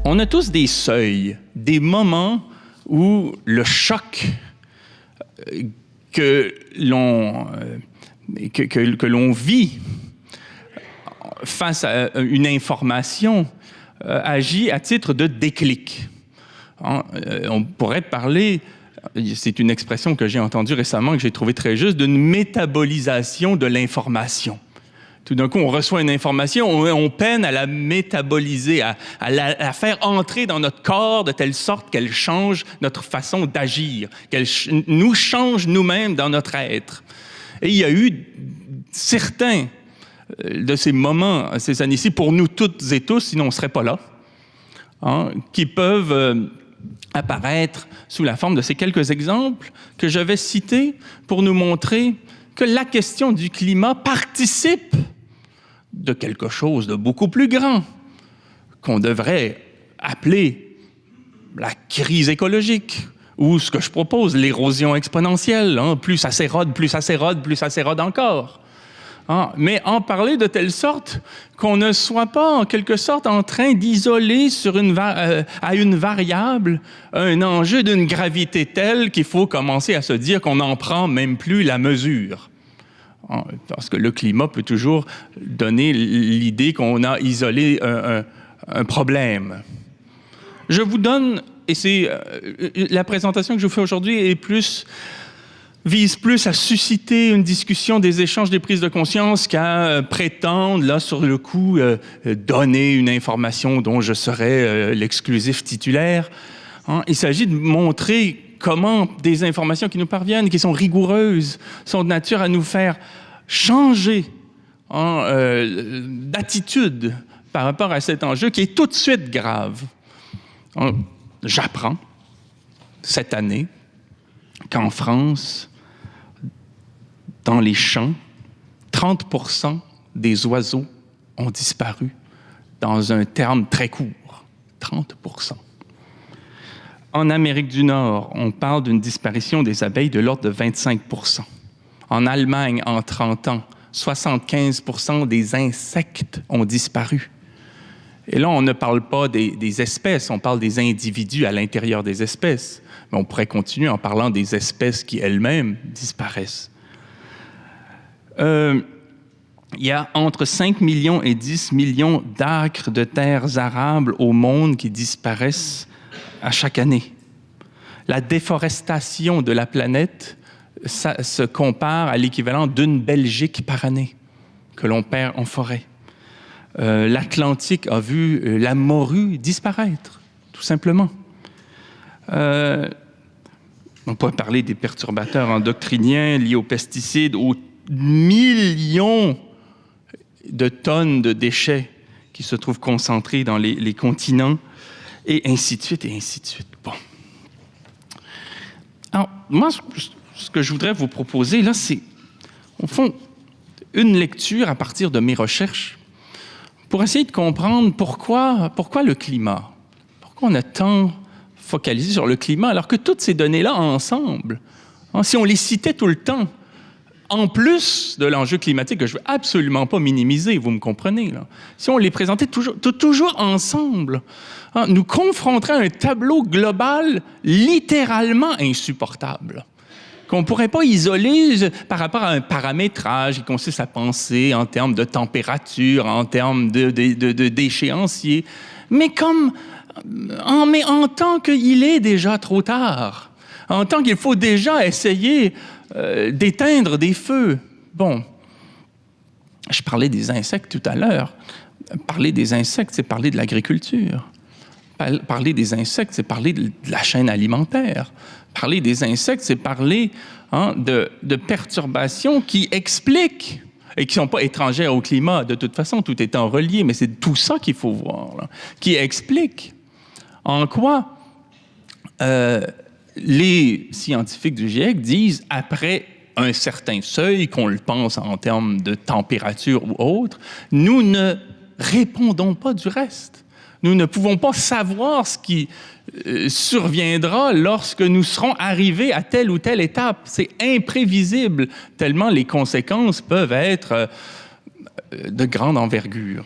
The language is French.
On a tous des seuils, des moments où le choc que l'on vit face à une information agit à titre de déclic. On pourrait parler, c'est une expression que j'ai entendue récemment, que j'ai trouvée très juste, d'une métabolisation de l'information. Tout d'un coup, on reçoit une information, on peine à la métaboliser, à la faire entrer dans notre corps de telle sorte qu'elle change notre façon d'agir, qu'elle nous change nous-mêmes dans notre être. Et il y a eu certains de ces moments, ces années-ci, pour nous toutes et tous, sinon on ne serait pas là, qui peuvent apparaître sous la forme de ces quelques exemples que je vais citer pour nous montrer que la question du climat participe de quelque chose de beaucoup plus grand qu'on devrait appeler la crise écologique ou ce que je propose, l'érosion exponentielle. Plus ça s'érode, plus ça s'érode, plus ça s'érode encore. Mais en parler de telle sorte qu'on ne soit pas en quelque sorte en train d'isoler sur à une variable un enjeu d'une gravité telle qu'il faut commencer à se dire qu'on n'en prend même plus la mesure. Parce que le climat peut toujours donner l'idée qu'on a isolé un problème. Je vous donne, et c'est la présentation que je vous fais aujourd'hui vise plus à susciter une discussion, des échanges, des prises de conscience qu'à prétendre, là, sur le coup, donner une information dont je serais l'exclusif titulaire. Il s'agit de montrer comment des informations qui nous parviennent, qui sont rigoureuses, sont de nature à nous faire changer d'attitude par rapport à cet enjeu qui est tout de suite grave. J'apprends cette année qu'en France, dans les champs, 30% des oiseaux ont disparu dans un terme très court. 30%. En Amérique du Nord, on parle d'une disparition des abeilles de l'ordre de 25%. En Allemagne, en 30 ans, 75% des insectes ont disparu. Et là, on ne parle pas des espèces, on parle des individus à l'intérieur des espèces. Mais on pourrait continuer en parlant des espèces qui elles-mêmes disparaissent. Il y a entre 5 millions et 10 millions d'acres de terres arables au monde qui disparaissent à chaque année. La déforestation de la planète, ça se compare à l'équivalent d'une Belgique par année que l'on perd en forêt. L'Atlantique a vu la morue disparaître, tout simplement. On peut parler des perturbateurs endocriniens liés aux pesticides, aux millions de tonnes de déchets qui se trouvent concentrés dans les continents, et ainsi de suite, et ainsi de suite. Bon. Alors, moi, ce que je voudrais vous proposer, là, c'est, au fond, une lecture à partir de mes recherches pour essayer de comprendre pourquoi le climat, pourquoi on a tant focalisé sur le climat, alors que toutes ces données-là ensemble, si on les citait tout le temps, en plus de l'enjeu climatique que je ne veux absolument pas minimiser, vous me comprenez, là, si on les présentait toujours ensemble, nous confronterait à un tableau global littéralement insupportable, qu'on ne pourrait pas isoler par rapport à un paramétrage qui consiste à penser en termes de température, en termes d'échéancier, mais en tant qu'il est déjà trop tard, en tant qu'il faut déjà essayer d'éteindre des feux. Bon, je parlais des insectes tout à l'heure. Parler des insectes, c'est parler de l'agriculture. Parler des insectes, c'est parler de la chaîne alimentaire. Parler des insectes, c'est parler de perturbations qui expliquent, et qui ne sont pas étrangères au climat, de toute façon, tout étant relié, mais c'est tout ça qu'il faut voir, là, qui explique en quoi les scientifiques du GIEC disent, après un certain seuil, qu'on le pense en termes de température ou autre, nous ne répondons pas du reste. Nous ne pouvons pas savoir ce qui surviendra lorsque nous serons arrivés à telle ou telle étape. C'est imprévisible, tellement les conséquences peuvent être de grande envergure.